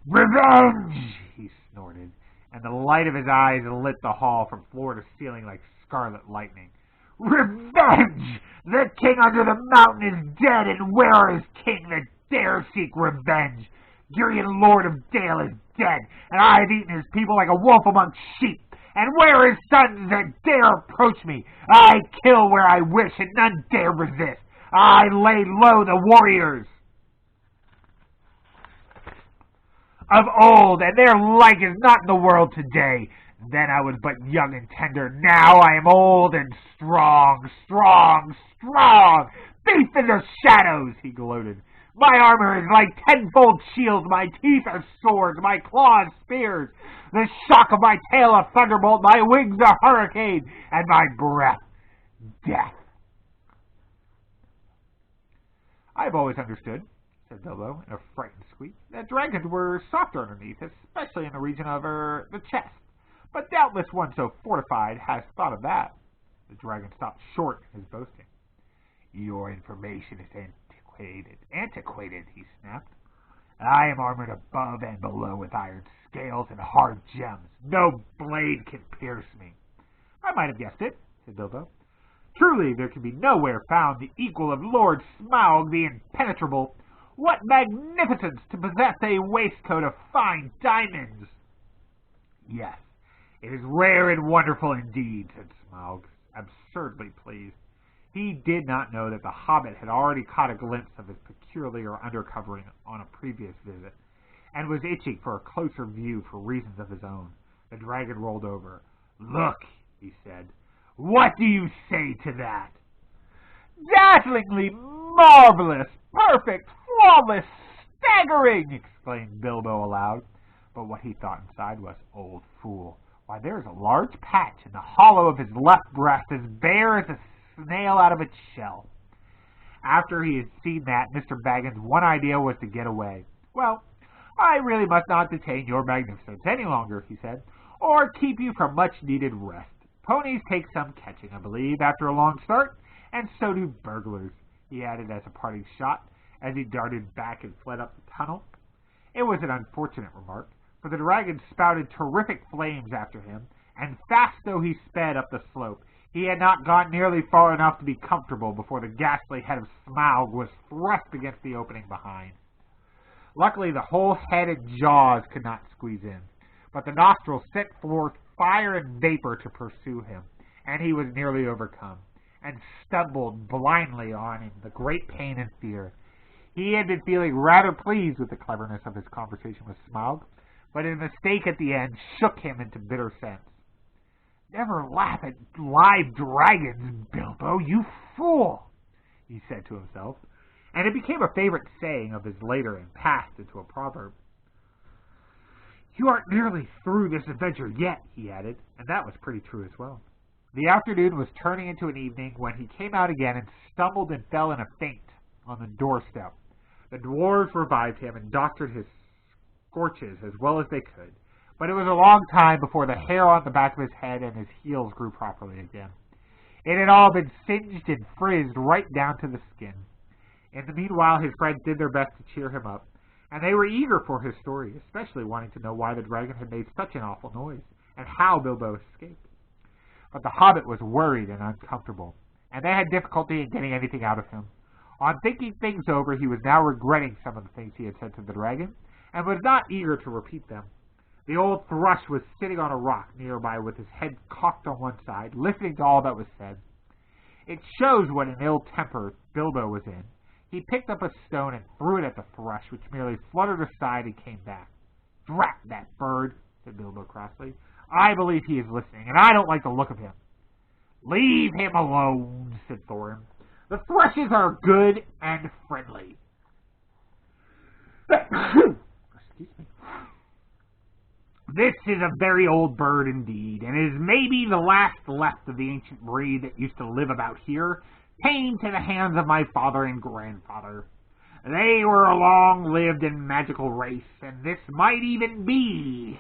"Revenge!" he snorted, and the light of his eyes lit the hall from floor to ceiling like scarlet lightning. "Revenge! The king under the mountain is dead, and where is king that dare seek revenge? Girion, lord of Dale, is dead, and I have eaten his people like a wolf among sheep. And where are his sons that dare approach me? I kill where I wish, and none dare resist. I lay low the warriors of old, and their like is not in the world today. Then I was but young and tender. Now I am old and strong, strong, strong. Beast in the shadows, he gloated. My armor is like tenfold shields, my teeth are swords, my claws spears, the shock of my tail a thunderbolt, my wings a hurricane, and my breath death. I've always understood, said Bilbo in a frightened squeak, that dragons were softer underneath, especially in the region of the chest. But doubtless one so fortified has thought of that. The dragon stopped short in his boasting. Your information is antiquated, he snapped. I am armored above and below with iron scales and hard gems. No blade can pierce me. I might have guessed it, said Bilbo. Truly, there can be nowhere found the equal of Lord Smaug the Impenetrable. What magnificence to possess a waistcoat of fine diamonds! Yes, it is rare and wonderful indeed, said Smaug, absurdly pleased. He did not know that the Hobbit had already caught a glimpse of his peculiar undercovering on a previous visit, and was itching for a closer view for reasons of his own. The dragon rolled over. Look, he said. What do you say to that? Dazzlingly marvelous, perfect, flawless, staggering, exclaimed Bilbo aloud. But what he thought inside was, old fool, why there is a large patch in the hollow of his left breast as bare as a snail out of its shell. After he had seen that, Mr. Baggins' one idea was to get away. Well, I really must not detain your magnificence any longer, he said, or keep you from much-needed rest. Ponies take some catching, I believe, after a long start, and so do burglars, he added as a parting shot, as he darted back and fled up the tunnel. It was an unfortunate remark, for the dragon spouted terrific flames after him, and fast though he sped up the slope, he had not gone nearly far enough to be comfortable before the ghastly head of Smaug was thrust against the opening behind. Luckily, the whole head and jaws could not squeeze in, but the nostrils sent forth fire and vapor to pursue him, and he was nearly overcome, and stumbled blindly on in the great pain and fear. He had been feeling rather pleased with the cleverness of his conversation with Smaug, but his mistake at the end shook him into bitter sense. Never laugh at live dragons, Bilbo, you fool, he said to himself, and it became a favorite saying of his later and passed into a proverb. You aren't nearly through this adventure yet, he added, and that was pretty true as well. The afternoon was turning into an evening when he came out again and stumbled and fell in a faint on the doorstep. The dwarves revived him and doctored his scorches as well as they could, but it was a long time before the hair on the back of his head and his heels grew properly again. It had all been singed and frizzed right down to the skin. In the meanwhile, his friends did their best to cheer him up, and they were eager for his story, especially wanting to know why the dragon had made such an awful noise, and how Bilbo escaped. But the Hobbit was worried and uncomfortable, and they had difficulty in getting anything out of him. On thinking things over, he was now regretting some of the things he had said to the dragon, and was not eager to repeat them. The old thrush was sitting on a rock nearby with his head cocked on one side, listening to all that was said. It shows what an ill temper Bilbo was in. He picked up a stone and threw it at the thrush, which merely fluttered aside and came back. Drat that bird, said Bilbo crossly. I believe he is listening, and I don't like the look of him. Leave him alone, said Thorin. The thrushes are good and friendly. Excuse me. This is a very old bird indeed, and is maybe the last left of the ancient breed that used to live about here, tamed to the hands of my father and grandfather. They were a long-lived and magical race, and this might even be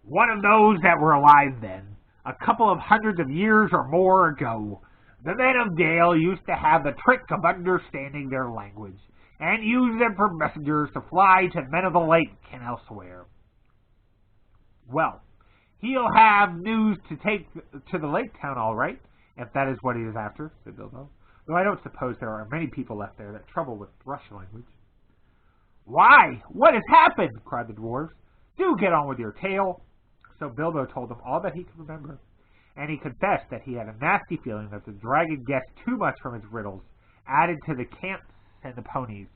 one of those that were alive then, a couple of hundreds of years or more ago. The men of Dale used to have the trick of understanding their language. and use them for messengers to fly to men of the lake and elsewhere. Well, he'll have news to take to the lake town, all right, if that is what he is after, said Bilbo, though I don't suppose there are many people left there that trouble with thrush language. Why, what has happened? Cried the dwarves. Do get on with your tale. So Bilbo told them all that he could remember, and he confessed that he had a nasty feeling that the dragon guessed too much from his riddles, added to the camps and the ponies.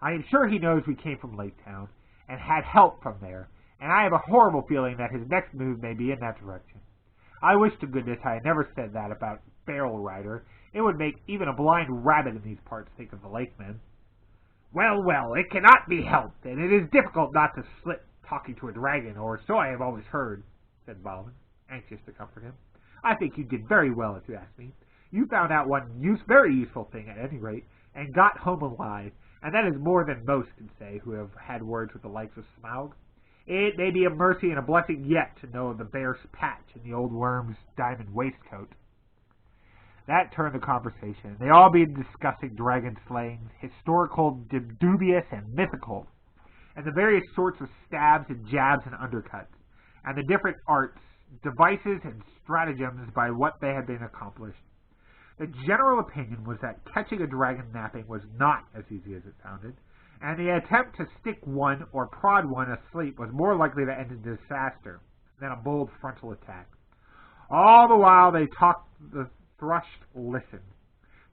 I am sure he knows we came from Lake Town, and had help from there, and I have a horrible feeling that his next move may be in that direction. I wish to goodness I had never said that about Barrel Rider. It would make even a blind rabbit in these parts think of the lake men. Well, well, it cannot be helped, and it is difficult not to slip talking to a dragon, or so I have always heard, said Balin, anxious to comfort him. I think you did very well, if you ask me. You found out one very useful thing, at any rate, and got home alive, and that is more than most can say who have had words with the likes of Smaug. It may be a mercy and a blessing yet to know of the bear's patch in the old worm's diamond waistcoat. That turned the conversation. They all began discussing dragon slaying, historical, dubious, and mythical, and the various sorts of stabs and jabs and undercuts, and the different arts, devices, and stratagems by what they had been accomplished. The general opinion was that catching a dragon napping was not as easy as it sounded, and the attempt to stick one or prod one asleep was more likely to end in disaster than a bold frontal attack. All the while they talked, the thrush listened,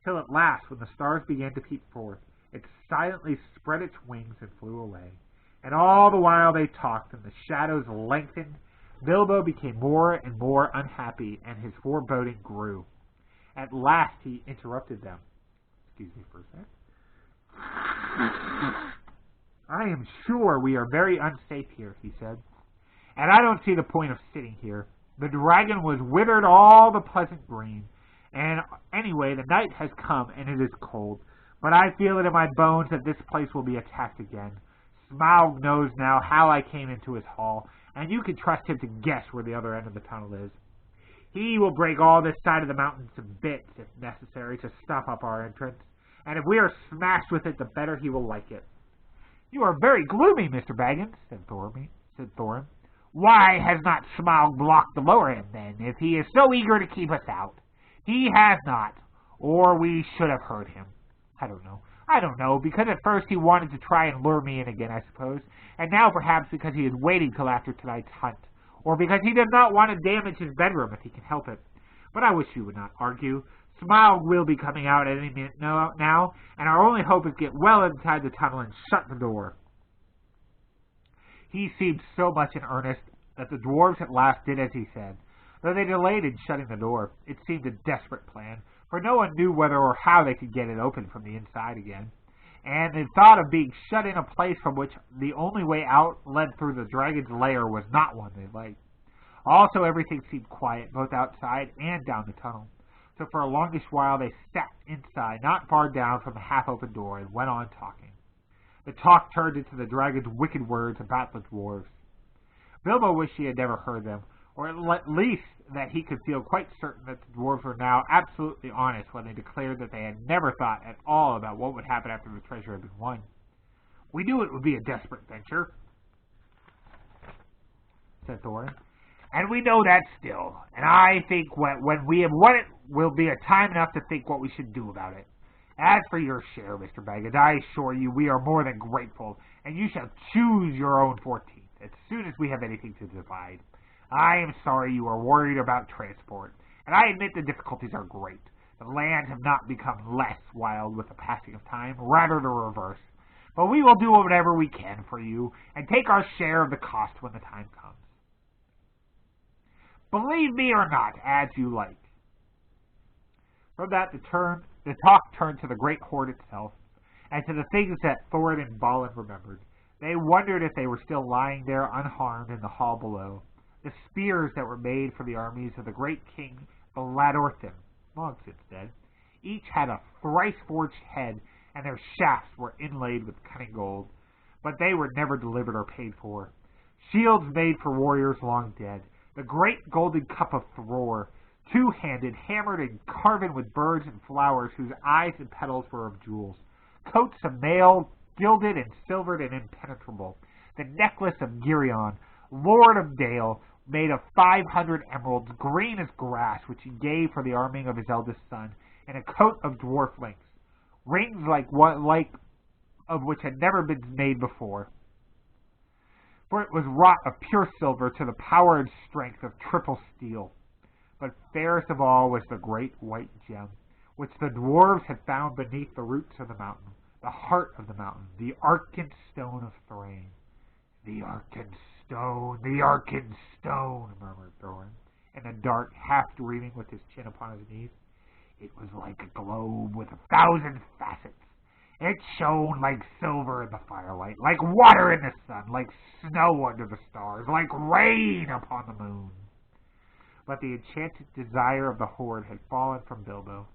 till at last, when the stars began to peep forth, it silently spread its wings and flew away. And all the while they talked, and the shadows lengthened, Bilbo became more and more unhappy, and his foreboding grew. At last he interrupted them. Excuse me for a sec. I am sure we are very unsafe here, he said, and I don't see the point of sitting here. The dragon was withered all the pleasant green, and anyway, the night has come, and it is cold, but I feel it in my bones that this place will be attacked again. Smaug knows now how I came into his hall, and you can trust him to guess where the other end of the tunnel is. He will break all this side of the mountain to bits, if necessary, to stop up our entrance, and if we are smashed with it, the better he will like it. You are very gloomy, Mr. Baggins, said Thorin. Why has not Smaug blocked the lower end, then, if he is so eager to keep us out? He has not, or we should have heard him. I don't know, because at first he wanted to try and lure me in again, I suppose, and now perhaps because he is waiting till after tonight's hunt, or because he does not want to damage his bedroom if he can help it. But I wish you would not argue. Smaug will be coming out at any minute now, and our only hope is to get well inside the tunnel and shut the door. He seemed so much in earnest that the dwarves at last did as he said. Though they delayed in shutting the door, it seemed a desperate plan, for no one knew whether or how they could get it open from the inside again, and the thought of being shut in a place from which the only way out led through the dragon's lair was not one they liked. Also, everything seemed quiet, both outside and down the tunnel, so for a longish while they sat inside, not far down from the half-open door, and went on talking. The talk turned into the dragon's wicked words about the dwarves. Bilbo wished he had never heard them, or at least that he could feel quite certain that the dwarves were now absolutely honest when they declared that they had never thought at all about what would happen after the treasure had been won. We knew it would be a desperate venture, said Thorin, and we know that still, and I think when we have won it will be a time enough to think what we should do about it. As for your share, Mr. Baggins, I assure you we are more than grateful, and you shall choose your own 14th as soon as we have anything to divide. I am sorry you are worried about transport, and I admit the difficulties are great. The lands have not become less wild with the passing of time, rather the reverse. But we will do whatever we can for you, and take our share of the cost when the time comes. Believe me or not, as you like. From that, the talk turned to the great hoard itself, and to the things that Thorin and Balin remembered. They wondered if they were still lying there unharmed in the hall below. The spears that were made for the armies of the great king Beladorthin, long since dead, each had a thrice-forged head, and their shafts were inlaid with cunning gold, but they were never delivered or paid for. Shields made for warriors long dead, the great golden cup of Thror, two-handed, hammered and carven with birds and flowers whose eyes and petals were of jewels, coats of mail, gilded and silvered and impenetrable, the necklace of Geryon, Lord of Dale, made of 500 emeralds, green as grass, which he gave for the arming of his eldest son, and a coat of dwarf links, rings like of which had never been made before. For it was wrought of pure silver to the power and strength of triple steel. But fairest of all was the great white gem, which the dwarves had found beneath the roots of the mountain, the heart of the mountain, the Arkan stone of Thrain. The Arkan stone, the Arkan stone, murmured Thorin, in the dark, half-dreaming with his chin upon his knees. It was like a globe with 1,000 facets. It shone like silver in the firelight, like water in the sun, like snow under the stars, like rain upon the moon. But the enchanted desire of the horde had fallen from Bilbo.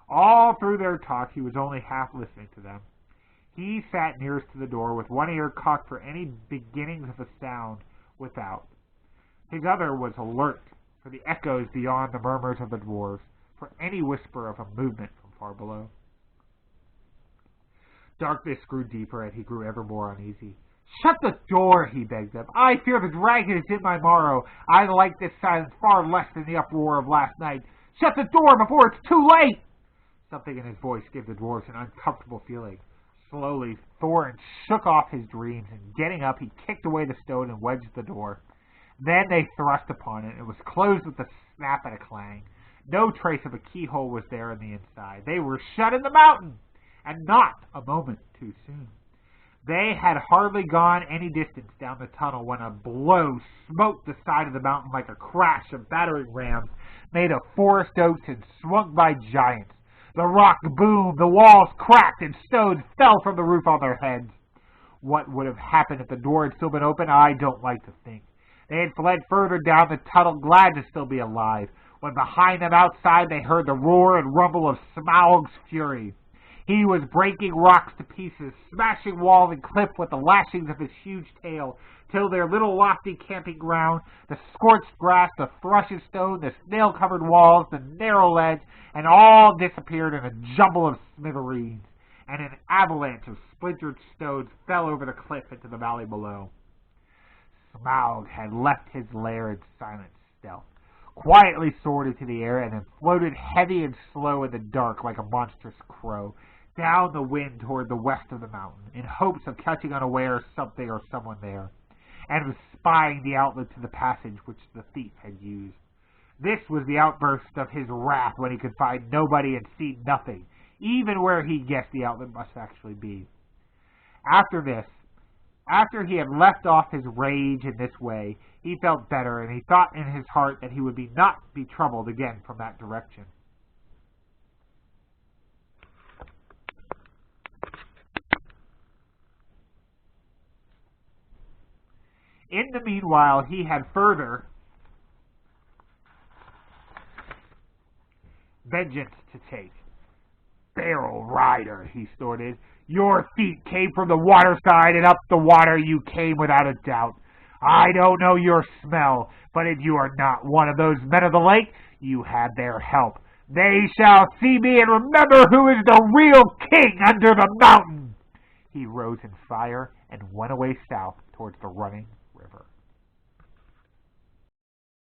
All through their talk he was only half listening to them. He sat nearest to the door, with one ear cocked for any beginnings of a sound without. His other was alert for the echoes beyond the murmurs of the dwarves, for any whisper of a movement from far below. Darkness grew deeper, and he grew ever more uneasy. "Shut the door," he begged them. "I fear the dragon is in my morrow. I like this silence far less than the uproar of last night. Shut the door before it's too late!" Something in his voice gave the dwarves an uncomfortable feeling. Slowly, Thorin shook off his dreams, and getting up, he kicked away the stone and wedged the door. Then they thrust upon it. It was closed with a snap and a clang. No trace of a keyhole was there in the inside. They were shut in the mountain, and not a moment too soon. They had hardly gone any distance down the tunnel when a blow smote the side of the mountain like a crash of battering rams made of forest oaks and swung by giants. The rock boomed, the walls cracked, and stones fell from the roof on their heads. What would have happened if the door had still been open, I don't like to think. They had fled further down the tunnel, glad to still be alive, when behind them outside they heard the roar and rumble of Smaug's fury. He was breaking rocks to pieces, smashing wall and cliff with the lashings of his huge tail, till their little lofty camping ground, the scorched grass, the thrushes stone, the snail-covered walls, the narrow ledge, and all disappeared in a jumble of smithereens, and an avalanche of splintered stones fell over the cliff into the valley below. Smaug had left his lair in silent stealth, quietly soared into the air, and then floated heavy and slow in the dark like a monstrous crow, down the wind toward the west of the mountain, in hopes of catching unawares something or someone there, and of spying the outlet to the passage which the thief had used. This was the outburst of his wrath when he could find nobody and see nothing, even where he guessed the outlet must actually be. After he had left off his rage in this way, he felt better, and he thought in his heart that he would not be troubled again from that direction. In the meanwhile, he had further vengeance to take. "Barrel rider," he snorted. "Your feet came from the water side, and up the water you came without a doubt. I don't know your smell, but if you are not one of those men of the lake, you had their help. They shall see me and remember who is the real king under the mountain." He rose in fire and went away south towards the running